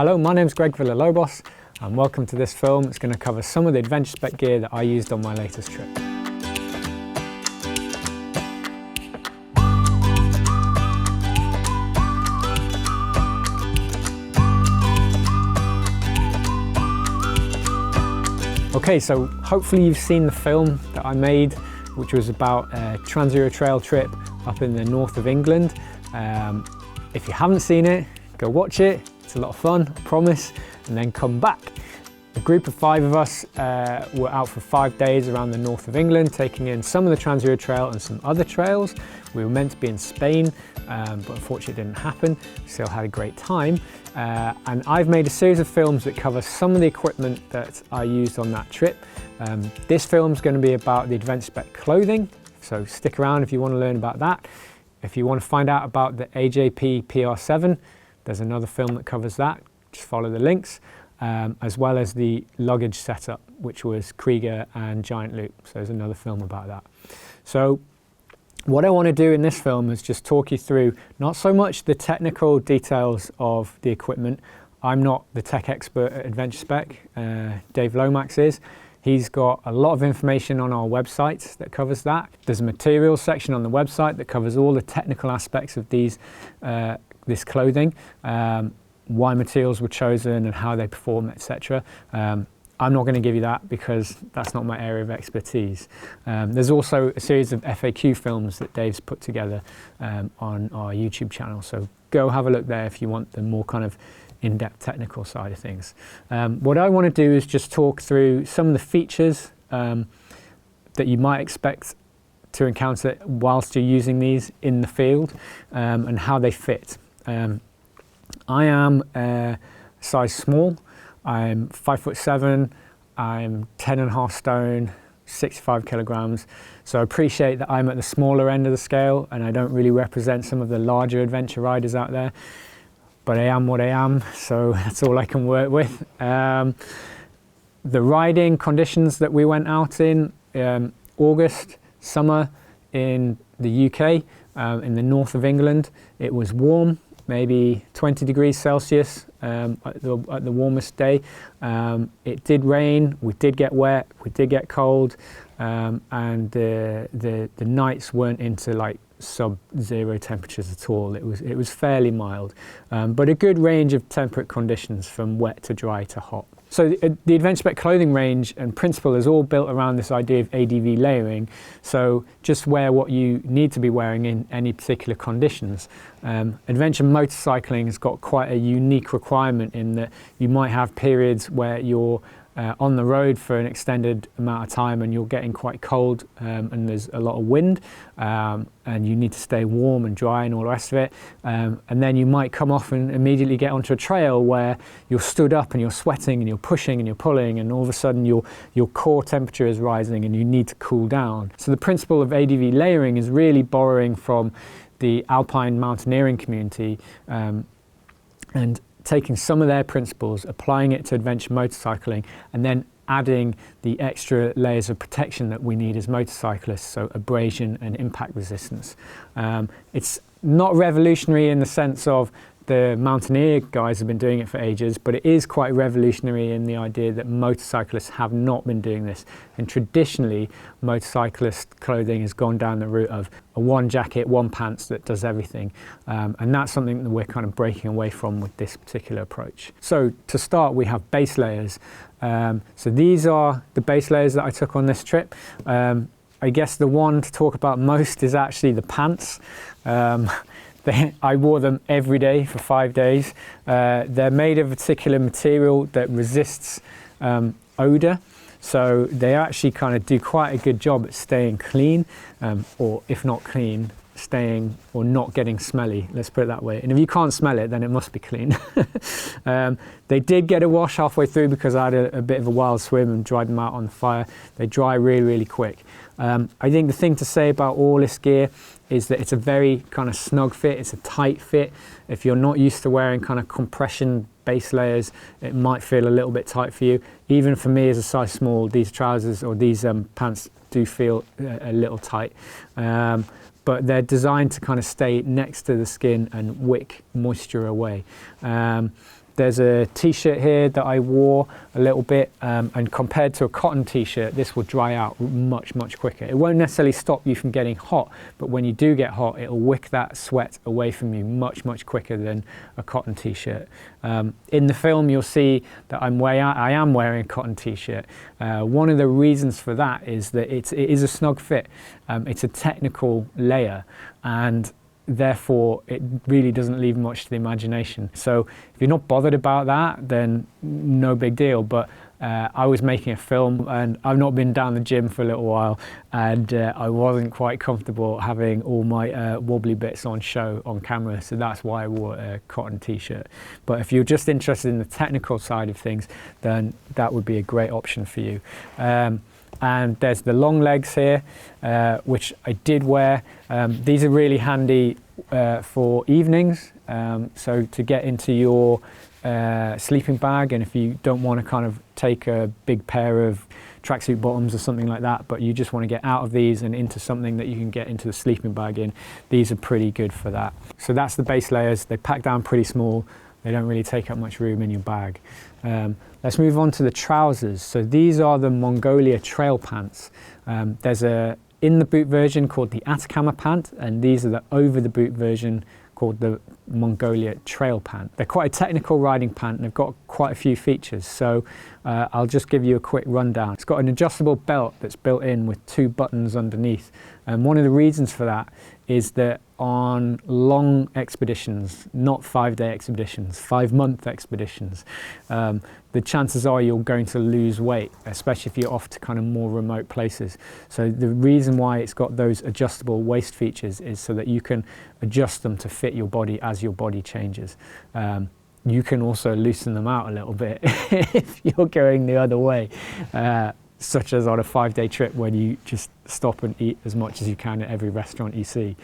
Hello, my name's Greg Villalobos and welcome to this film. It's going to cover some of the Adventure Spec gear that I used on my latest trip. Okay, so hopefully you've seen the film that I made, which was about a Trans-Euro Trail trip up in the north of England. If you haven't seen it, go watch it. It's a lot of fun, I promise, and then come back. A group of 5 of us were out for 5 days around the north of England, taking in some of the Trans-Euro Trail and some other trails. We were meant to be in Spain, but unfortunately it didn't happen. Still had a great time. And I've made a series of films that cover some of the equipment that I used on that trip. This film's going to be about the Adventure Spec clothing, so stick around if you want to learn about that. If you want to find out about the AJP PR7, there's another film that covers that. Just follow the links, as well as the luggage setup, which was Krieger and Giant Loop. So there's another film about that. So what I want to do in this film is just talk you through not so much the technical details of the equipment. I'm not the tech expert at Adventure Spec, Dave Lomax is. He's got a lot of information on our website that covers that. There's a materials section on the website that covers all the technical aspects of this clothing, why materials were chosen and how they perform, etc. I'm not going to give you that because that's not my area of expertise. There's also a series of FAQ films that Dave's put together on our YouTube channel, so go have a look there if you want the more kind of in-depth technical side of things. What I want to do is just talk through some of the features that you might expect to encounter whilst you're using these in the field and how they fit. I am size small. I'm 5'7", I'm 10.5 stone, 65 kilograms. So I appreciate that I'm at the smaller end of the scale and I don't really represent some of the larger adventure riders out there, but I am what I am, so that's all I can work with. The riding conditions that we went out in, August, summer in the UK, in the north of England, it was warm, maybe 20 degrees Celsius at the warmest day. It did rain, we did get wet, we did get cold, and the nights weren't into like sub-zero temperatures at all. It was fairly mild, but a good range of temperate conditions from wet to dry to hot. So the Adventure Spec clothing range and principle is all built around this idea of ADV layering. So just wear what you need to be wearing in any particular conditions. Adventure motorcycling has got quite a unique requirement in that you might have periods where you're on the road for an extended amount of time and you're getting quite cold and there's a lot of wind and you need to stay warm and dry and all the rest of it, and then you might come off and immediately get onto a trail where you're stood up and you're sweating and you're pushing and you're pulling and all of a sudden your core temperature is rising and you need to cool down. So the principle of ADV layering is really borrowing from the alpine mountaineering community and taking some of their principles, applying it to adventure motorcycling, and then adding the extra layers of protection that we need as motorcyclists, so abrasion and impact resistance. It's not revolutionary in the sense of the mountaineer guys have been doing it for ages, but it is quite revolutionary in the idea that motorcyclists have not been doing this. And traditionally, motorcyclist clothing has gone down the route of a one jacket, one pants that does everything. And that's something that we're kind of breaking away from with this particular approach. So to start, we have base layers. So these are the base layers that I took on this trip. I guess the one to talk about most is actually the pants. I wore them every day for 5 days. They're made of a particular material that resists odour, so they actually kind of do quite a good job at staying clean, or if not clean, staying or not getting smelly, let's put it that way. And if you can't smell it, then it must be clean. They did get a wash halfway through because I had a bit of a wild swim and dried them out on the fire. They dry really, really quick. I think the thing to say about all this gear is that it's a very kind of snug fit, it's a tight fit. If you're not used to wearing kind of compression base layers, it might feel a little bit tight for you. Even for me as a size small, these trousers or these pants do feel a little tight. But they're designed to kind of stay next to the skin and wick moisture away. The There's a t-shirt here that I wore a little bit, and compared to a cotton t-shirt, this will dry out much quicker. It won't necessarily stop you from getting hot, but when you do get hot, it'll wick that sweat away from you much quicker than a cotton t-shirt. In the film, you'll see that I am wearing a cotton t-shirt. One of the reasons for that is that it is a snug fit. It's a technical layer, and therefore it really doesn't leave much to the imagination. So if you're not bothered about that, then no big deal. But I was making a film and I've not been down the gym for a little while, and I wasn't quite comfortable having all my wobbly bits on show on camera, so that's why I wore a cotton t-shirt. But if you're just interested in the technical side of things, then that would be a great option for you. And there's the long legs here, which I did wear. These are really handy for evenings, so to get into your sleeping bag, and if you don't want to kind of take a big pair of tracksuit bottoms or something like that, but you just want to get out of these and into something that you can get into the sleeping bag in, these are pretty good for that. So that's the base layers. They pack down pretty small. They don't really take up much room in your bag. Let's move on to the trousers. So these are the Mongolia trail pants. There's a in the boot version called the Atacama pant, and these are the over the boot version called the Mongolia trail pant. They're quite a technical riding pant, and they've got quite a few features. So I'll just give you a quick rundown. It's got an adjustable belt that's built in with 2 buttons underneath. And one of the reasons for that is that on long expeditions, not 5-day expeditions, 5-month expeditions, the chances are you're going to lose weight, especially if you're off to kind of more remote places. So the reason why it's got those adjustable waist features is so that you can adjust them to fit your body as your body changes. You can also loosen them out a little bit if you're going the other way, such as on a 5-day trip when you just stop and eat as much as you can at every restaurant you see.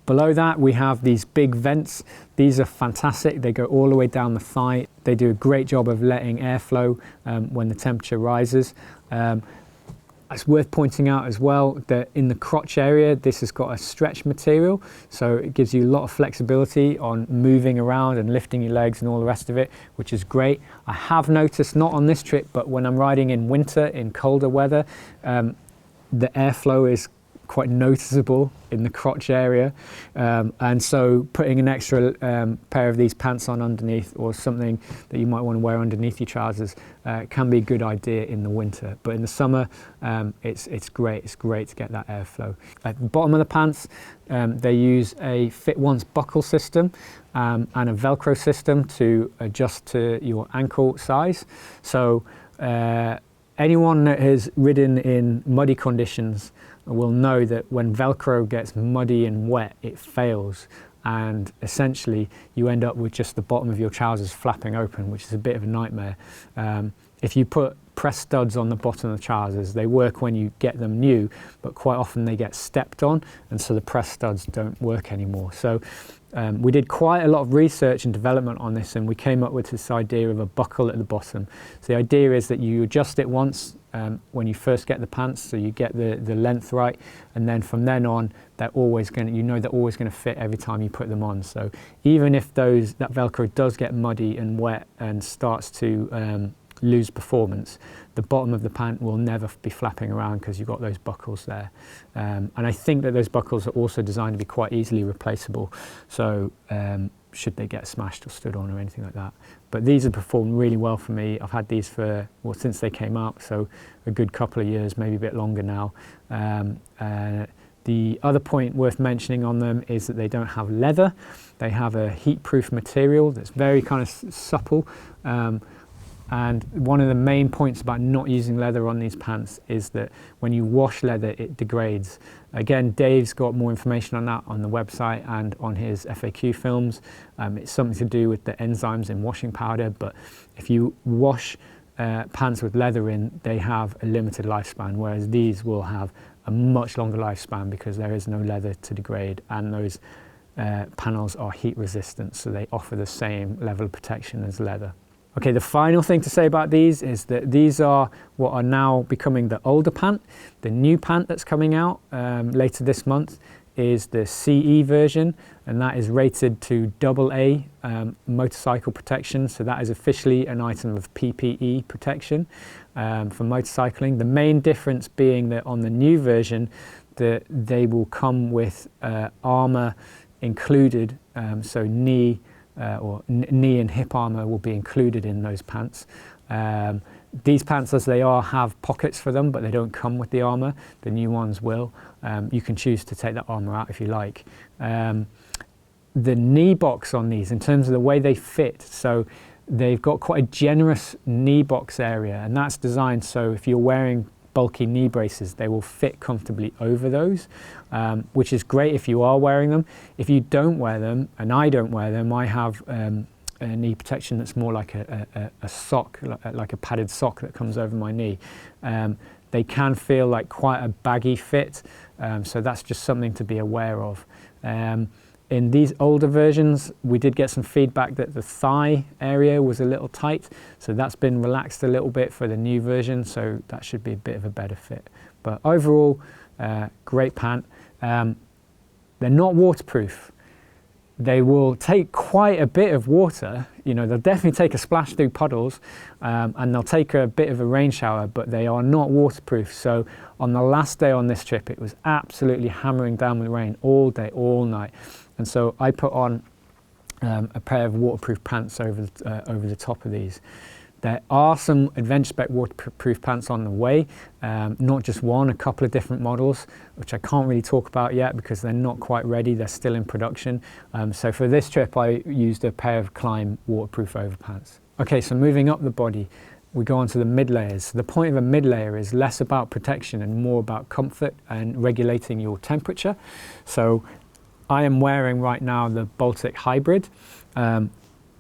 Below that, we have these big vents. These are fantastic. They go all the way down the thigh. They do a great job of letting airflow when the temperature rises. It's worth pointing out as well that in the crotch area, this has got a stretch material, so it gives you a lot of flexibility on moving around and lifting your legs and all the rest of it, which is great. I have noticed, not on this trip, but when I'm riding in winter, in colder weather, the airflow is quite noticeable in the crotch area, and so putting an extra pair of these pants on underneath, or something that you might want to wear underneath your trousers, can be a good idea in the winter. But in the summer, it's great to get that airflow. At the bottom of the pants, they use a fit once buckle system and a Velcro system to adjust to your ankle size. So anyone that has ridden in muddy conditions will know that when Velcro gets muddy and wet, it fails, and essentially you end up with just the bottom of your trousers flapping open, which is a bit of a nightmare. If you put press studs on the bottom of the trousers, they work when you get them new, but quite often they get stepped on, and so the press studs don't work anymore. So we did quite a lot of research and development on this, and we came up with this idea of a buckle at the bottom. So the idea is that you adjust it once when you first get the pants, so you get the length right, and then from then on, they're always going to fit every time you put them on. So even if that Velcro does get muddy and wet and starts to lose performance, the bottom of the pant will never be flapping around because you've got those buckles there. And I think that those buckles are also designed to be quite easily replaceable, so should they get smashed or stood on or anything like that. But these have performed really well for me. I've had these since they came out, so a good couple of years, maybe a bit longer now. The other point worth mentioning on them is that they don't have leather. They have a heat-proof material that's very kind of supple. And one of the main points about not using leather on these pants is that when you wash leather, it degrades. Again, Dave's got more information on that on the website and on his FAQ films. It's something to do with the enzymes in washing powder, but if you wash pants with leather in, they have a limited lifespan, whereas these will have a much longer lifespan because there is no leather to degrade, and those panels are heat resistant, so they offer the same level of protection as leather. Okay, the final thing to say about these is that these are what are now becoming the older pant. The new pant that's coming out later this month is the CE version, and that is rated to AA motorcycle protection. So that is officially an item of PPE protection for motorcycling. The main difference being that on the new version, that they will come with armor included, so knee and hip armor will be included in those pants. These pants, as they are, have pockets for them, but they don't come with the armor. The new ones will. You can choose to take that armor out if you like. The knee box on these, in terms of the way they fit, so they've got quite a generous knee box area, and that's designed so if you're wearing bulky knee braces, they will fit comfortably over those, which is great if you are wearing them. If you don't wear them, and I don't wear them, I have a knee protection that's more like a sock, like a padded sock that comes over my knee. They can feel like quite a baggy fit, so that's just something to be aware of. In these older versions, we did get some feedback that the thigh area was a little tight, so that's been relaxed a little bit for the new version, so that should be a bit of a better fit. But overall, great pant. They're not waterproof. They will take quite a bit of water, you know, they'll definitely take a splash through puddles, and they'll take a bit of a rain shower, but they are not waterproof. So on the last day on this trip, it was absolutely hammering down with rain all day, all night. And so I put on a pair of waterproof pants over the top of these. There are some Adventure Spec waterproof pants on the way, not just one, a couple of different models, which I can't really talk about yet because they're not quite ready, they're still in production. So for this trip, I used a pair of Climb waterproof overpants. Okay, so moving up the body, we go on to the mid layers. The point of a mid layer is less about protection and more about comfort and regulating your temperature. So I am wearing right now the Baltic Hybrid.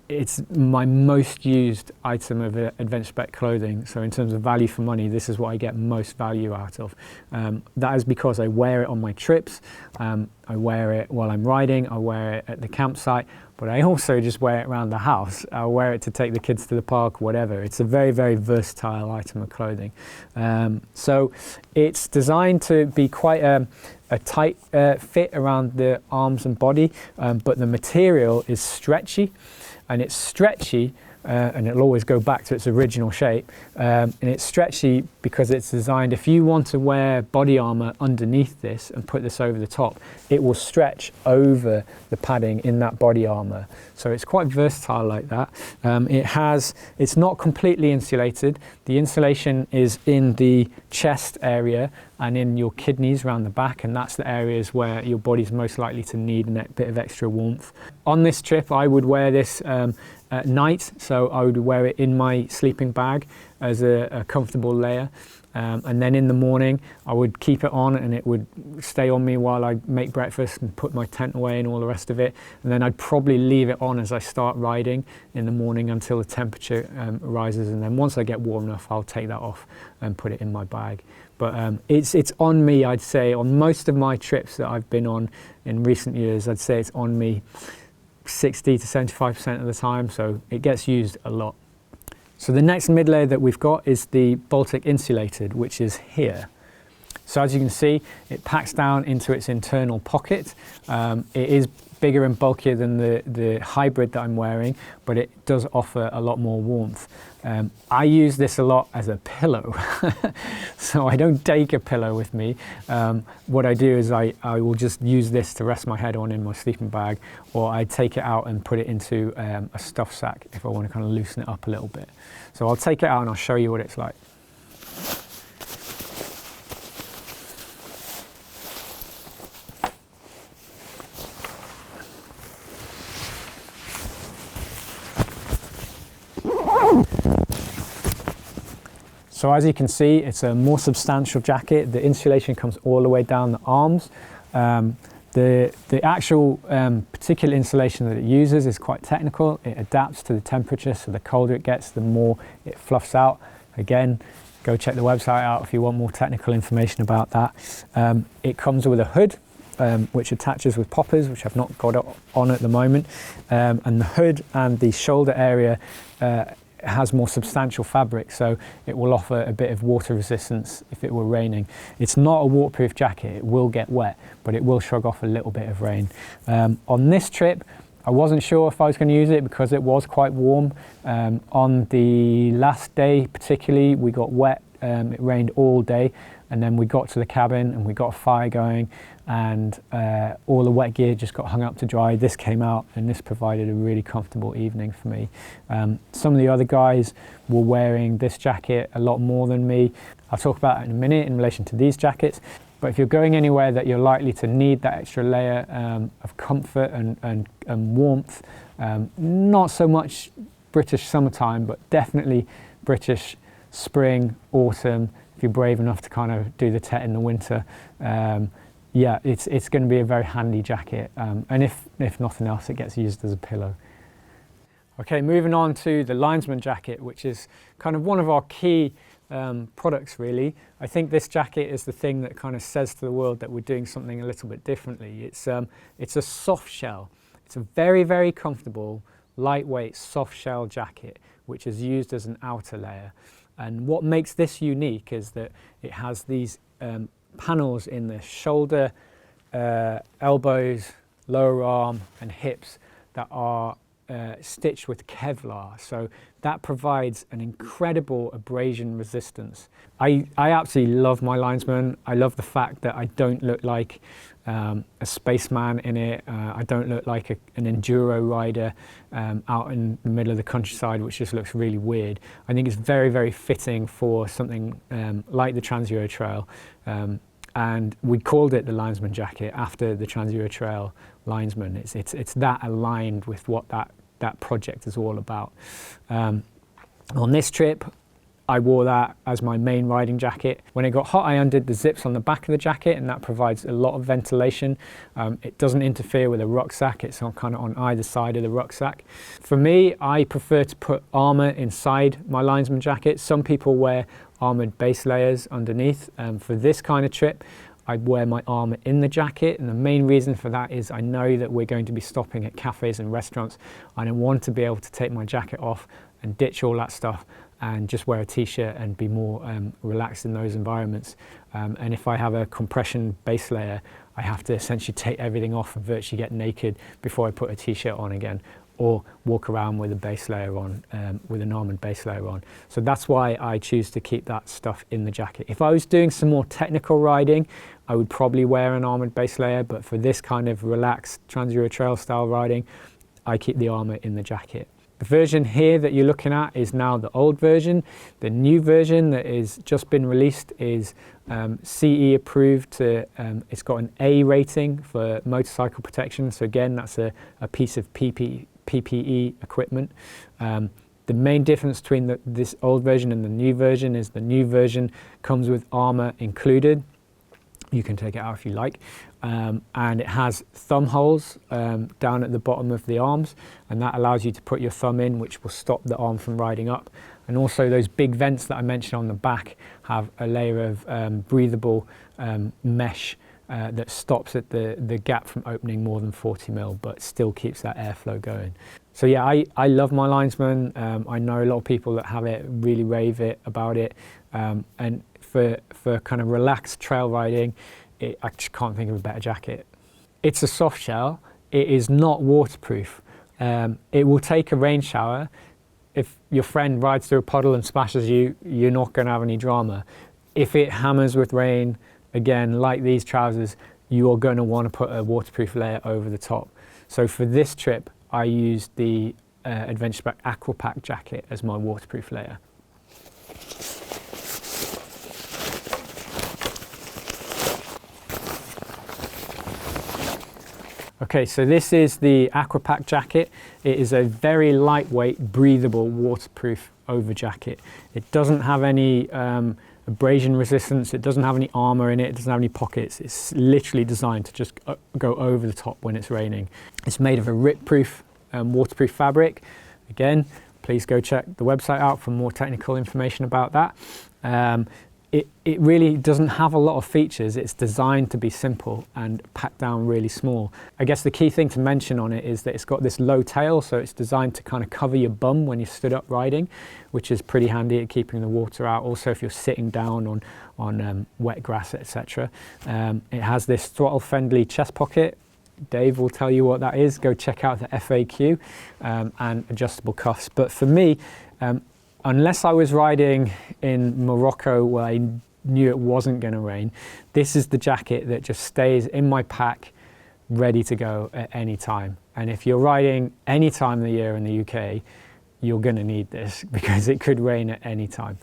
It's my most used item of Adventure Spec clothing, so in terms of value for money, this is what I get most value out of. That is because I wear it on my trips, I wear it while I'm riding, I wear it at the campsite, but I also just wear it around the house. I'll wear it to take the kids to the park, whatever. It's a very, very versatile item of clothing. So it's designed to be quite a tight fit around the arms and body, but the material is stretchy. And it's stretchy, and it'll always go back to its original shape. And it's stretchy because it's designed, if you want to wear body armor underneath this and put this over the top, it will stretch over the padding in that body armor. So it's quite versatile like that. It's not completely insulated. The insulation is in the chest area and in your kidneys around the back, and that's the areas where your body's most likely to need a bit of extra warmth. On this trip, I would wear this at night, so I would wear it in my sleeping bag as a comfortable layer. And then in the morning, I would keep it on and it would stay on me while I make breakfast and put my tent away and all the rest of it. And then I'd probably leave it on as I start riding in the morning until the temperature rises. And then once I get warm enough, I'll take that off and put it in my bag. But it's on me, I'd say, on most of my trips that I've been on in recent years, I'd say it's on me 60 to 75% of the time. So it gets used a lot. So the next mid layer that we've got is the Baltic Insulated, which is here. So as you can see, it packs down into its internal pocket. It is bigger and bulkier than the hybrid that I'm wearing, but it does offer a lot more warmth. I use this a lot as a pillow, so I don't take a pillow with me. What I do is I will just use this to rest my head on in my sleeping bag, or I take it out and put it into a stuff sack if I want to kind of loosen it up a little bit. So I'll take it out and I'll show you what it's like. So as you can see, it's a more substantial jacket. The insulation comes all the way down the arms. The actual particular insulation that it uses is quite technical. It adapts to the temperature, so the colder it gets, the more it fluffs out. Again, go check the website out if you want more technical information about that. It comes with a hood, which attaches with poppers, which I've not got on at the moment. And the hood and the shoulder area has more substantial fabric, so it will offer a bit of water resistance if it were raining. It's not a waterproof jacket, it will get wet, but it will shrug off a little bit of rain. On this trip, I wasn't sure if I was going to use it because it was quite warm. On the last day particularly, we got wet. It rained all day, and then we got to the cabin and we got a fire going, and all the wet gear just got hung up to dry. This came out and this provided a really comfortable evening for me. Some of the other guys were wearing this jacket a lot more than me. I'll talk about it in a minute in relation to these jackets. But if you're going anywhere that you're likely to need that extra layer of comfort and warmth, not so much British summertime, but definitely British spring, autumn, if you're brave enough to kind of do the Tet in the winter, yeah, it's going to be a very handy jacket. And if nothing else, it gets used as a pillow. Okay, moving on to the Linesman Jacket, which is kind of one of our key products really. I think this jacket is the thing that kind of says to the world that we're doing something a little bit differently. It's a soft shell. It's a very, very comfortable, lightweight soft shell jacket, which is used as an outer layer. And what makes this unique is that it has these panels in the shoulder, elbows, lower arm and hips that are stitched with Kevlar, so that provides an incredible abrasion resistance. I absolutely love my Linesman. I love the fact that I don't look like a spaceman in it. I don't look like an enduro rider out in the middle of the countryside, which just looks really weird. I think it's very, very fitting for something like the Trans-Euro Trail. And we called it the Linesman Jacket after the Trans-Euro Trail linesman. It's that aligned with what that project is all about. On this trip, I wore that as my main riding jacket. When it got hot, I undid the zips on the back of the jacket, and that provides a lot of ventilation. It doesn't interfere with a rucksack. It's kind of on either side of the rucksack. For me, I prefer to put armor inside my Linesman jacket. Some people wear armored base layers underneath. For this kind of trip, I wear my armor in the jacket, and the main reason for that is I know that we're going to be stopping at cafes and restaurants, and I want to be able to take my jacket off and ditch all that stuff and just wear a t-shirt and be more relaxed in those environments. And if I have a compression base layer, I have to essentially take everything off and virtually get naked before I put a t-shirt on again, or walk around with a base layer on, with an armored base layer on. So that's why I choose to keep that stuff in the jacket. If I was doing some more technical riding, I would probably wear an armored base layer, but for this kind of relaxed Trans-Euro Trail style riding, I keep the armor in the jacket. The version here that you're looking at is now the old version. The new version that is just been released is CE approved. It's got an A rating for motorcycle protection. So again, that's a piece of PPE equipment. The main difference between this old version and the new version is the new version comes with armor included. You can take it out if you like. And it has thumb holes down at the bottom of the arms, and that allows you to put your thumb in, which will stop the arm from riding up. And also those big vents that I mentioned on the back have a layer of breathable mesh that stops at the gap from opening more than 40 mil, but still keeps that airflow going. So yeah, I love my Linesman. I know a lot of people that have it really rave about it. And for kind of relaxed trail riding, I just can't think of a better jacket. It's a soft shell. It is not waterproof. It will take a rain shower. If your friend rides through a puddle and splashes you, you're not going to have any drama. If it hammers with rain, again, like these trousers, you are going to want to put a waterproof layer over the top. So for this trip, I used the Adventure Spec Aqua Pac Jacket as my waterproof layer. Okay, so this is the Aqua Pac Jacket. It is a very lightweight, breathable, waterproof over jacket. It doesn't have any abrasion resistance, it doesn't have any armor in it, it doesn't have any pockets. It's literally designed to just go over the top when it's raining. It's made of a rip-proof, waterproof fabric. Again, please go check the website out for more technical information about that. it really doesn't have a lot of features. It's designed to be simple and packed down really small. I guess the key thing to mention on it is that it's got this low tail, so it's designed to kind of cover your bum when you're stood up riding, which is pretty handy at keeping the water out. Also, if you're sitting down on wet grass, etc. It has this throttle-friendly chest pocket. Dave will tell you what that is. Go check out the FAQ, and adjustable cuffs. But for me, unless I was riding in Morocco where I knew it wasn't going to rain, this is the jacket that just stays in my pack, ready to go at any time. And if you're riding any time of the year in the UK, you're going to need this because it could rain at any time.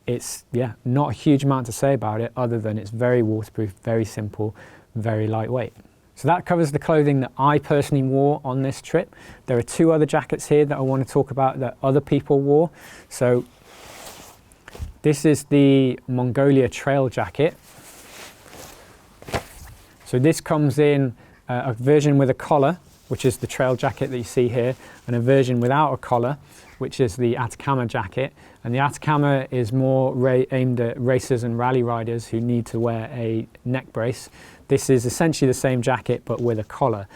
It's not a huge amount to say about it other than it's very waterproof, very simple, very lightweight. So that covers the clothing that I personally wore on this trip. There are two other jackets here that I want to talk about that other people wore. So this is the Mongolia trail jacket. So this comes in a version with a collar, which is the trail jacket that you see here, and a version without a collar, which is the Atacama jacket. And the Atacama is more aimed at racers and rally riders who need to wear a neck brace. This is essentially the same jacket but with a collar.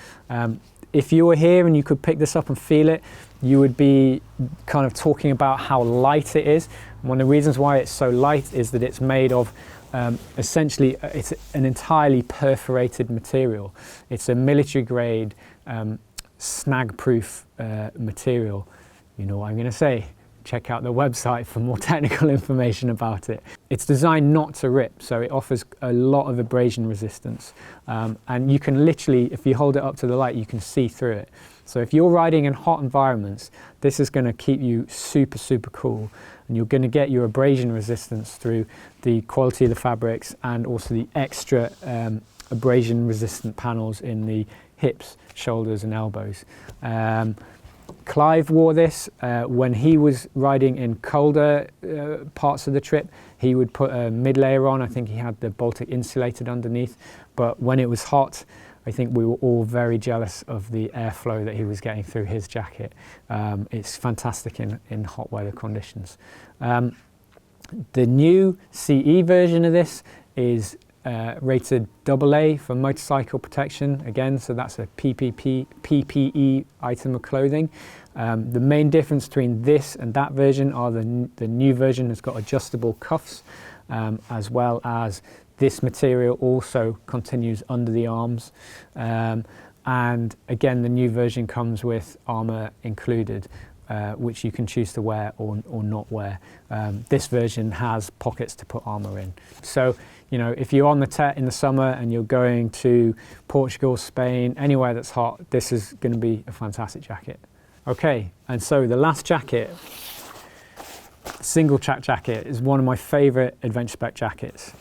If you were here and you could pick this up and feel it, you would be kind of talking about how light it is. One of the reasons why it's so light is that it's made of essentially it's an entirely perforated material. It's a military grade snag proof material. You know what I'm going to say. Check out the website for more technical information about it. It's designed not to rip, so it offers a lot of abrasion resistance. And you can literally, if you hold it up to the light, you can see through it. So if you're riding in hot environments, this is going to keep you super, super cool. And you're going to get your abrasion resistance through the quality of the fabrics and also the extra abrasion resistant panels in the hips, shoulders and elbows. Clive wore this when he was riding in colder parts of the trip. He would put a mid layer on. I think he had the Baltic Insulated underneath. But when it was hot, I think we were all very jealous of the airflow that he was getting through his jacket. It's fantastic in hot weather conditions. The new CE version of this is rated AA for motorcycle protection again, so that's a PPE item of clothing. The main difference between this and that version are the new version has got adjustable cuffs, as well as this material also continues under the arms, and again the new version comes with armour included, which you can choose to wear or not wear. This version has pockets to put armour in. So, you know, if you're on the Tet in the summer and you're going to Portugal, Spain, anywhere that's hot, this is going to be a fantastic jacket. Okay, and so the last jacket, Singletrack Jacket, is one of my favourite Adventure Spec jackets.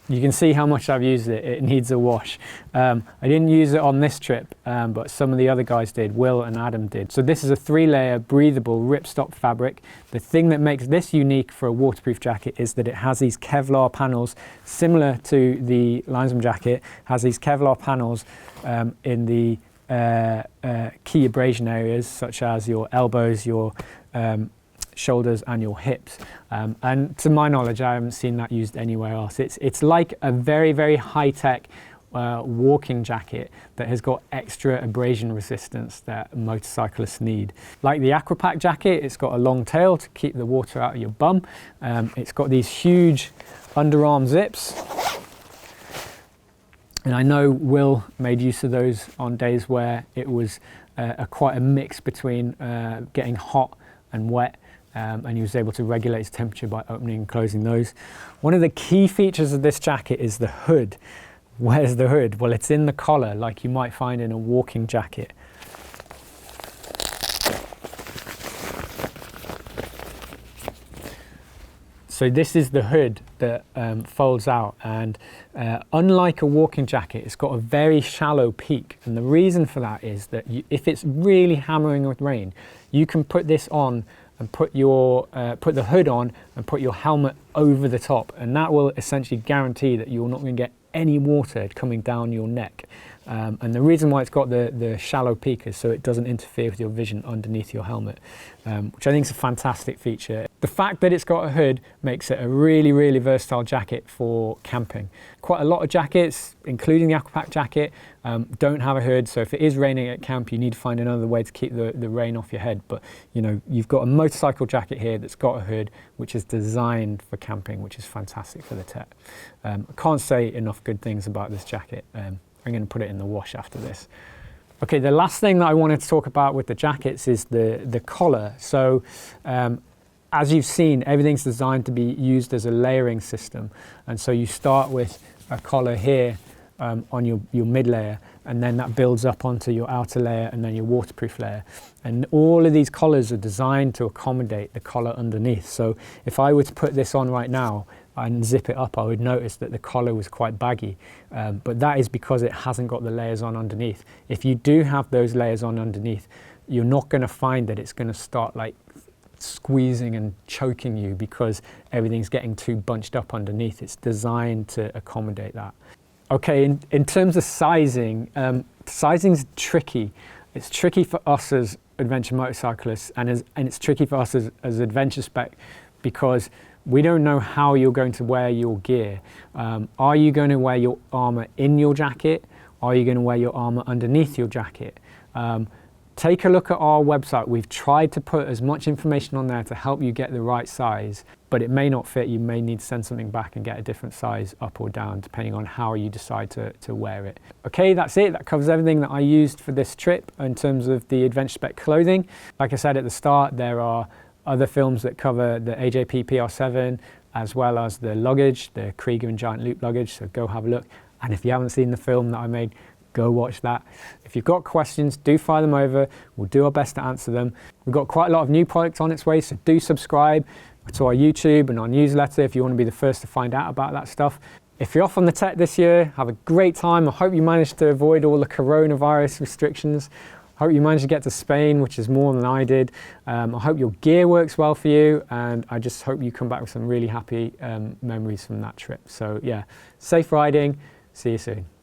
You can see how much I've used it. It needs a wash. I didn't use it on this trip, but some of the other guys did. Will and Adam did. So this is a 3-layer breathable ripstop fabric. The thing that makes this unique for a waterproof jacket is that it has these Kevlar panels, similar to the Linesman Jacket, has these Kevlar panels in the key abrasion areas, such as your elbows, your shoulders and your hips, and to my knowledge I haven't seen that used anywhere else. It's like a very, very high-tech walking jacket that has got extra abrasion resistance that motorcyclists need. Like the Aqua Pac Jacket, it's got a long tail to keep the water out of your bum. It's got these huge underarm zips, and I know Will made use of those on days where it was quite a mix between getting hot and wet. And he was able to regulate his temperature by opening and closing those. One of the key features of this jacket is the hood. Where's the hood? Well, it's in the collar, like you might find in a walking jacket. So this is the hood that folds out, and unlike a walking jacket, it's got a very shallow peak. And the reason for that is that if it's really hammering with rain, you can put this on and put the hood on and put your helmet over the top, and that will essentially guarantee that you're not going to get any water coming down your neck. And the reason why it's got the shallow peak is so it doesn't interfere with your vision underneath your helmet, which I think is a fantastic feature. The fact that it's got a hood makes it a really, really versatile jacket for camping. Quite a lot of jackets, including the Aqua Pac Jacket, don't have a hood, so if it is raining at camp, you need to find another way to keep the rain off your head. But you know, you've got a motorcycle jacket here that's got a hood, which is designed for camping, which is fantastic for the tech. I can't say enough good things about this jacket. I'm going to put it in the wash after this. Okay, the last thing that I wanted to talk about with the jackets is the collar. So as you've seen, everything's designed to be used as a layering system. And so you start with a collar here on your mid layer, and then that builds up onto your outer layer and then your waterproof layer. And all of these collars are designed to accommodate the collar underneath. So if I were to put this on right now and zip it up, I would notice that the collar was quite baggy, but that is because it hasn't got the layers on underneath. If you do have those layers on underneath, you're not going to find that it's going to start like squeezing and choking you because everything's getting too bunched up underneath. It's designed to accommodate that. Okay, in terms of sizing, sizing's tricky. It's tricky for us as adventure motorcyclists, and it's tricky for us as Adventure Spec, because we don't know how you're going to wear your gear. Are you going to wear your armor in your jacket? Are you going to wear your armor underneath your jacket? Take a look at our website. We've tried to put as much information on there to help you get the right size, but it may not fit. You may need to send something back and get a different size up or down, depending on how you decide to wear it. Okay, that's it. That covers everything that I used for this trip in terms of the Adventure Spec clothing. Like I said at the start, there are other films that cover the AJP PR7, as well as the luggage, the Krieger and Giant Loop luggage, so go have a look. And if you haven't seen the film that I made, go watch that. If you've got questions, do fire them over. We'll do our best to answer them. We've got quite a lot of new products on its way, so do subscribe to our YouTube and our newsletter if you want to be the first to find out about that stuff. If you're off on the tech this year, have a great time. I hope you managed to avoid all the coronavirus restrictions. I hope you managed to get to Spain, which is more than I did. I hope your gear works well for you, and I just hope you come back with some really happy memories from that trip. So yeah, safe riding. See you soon.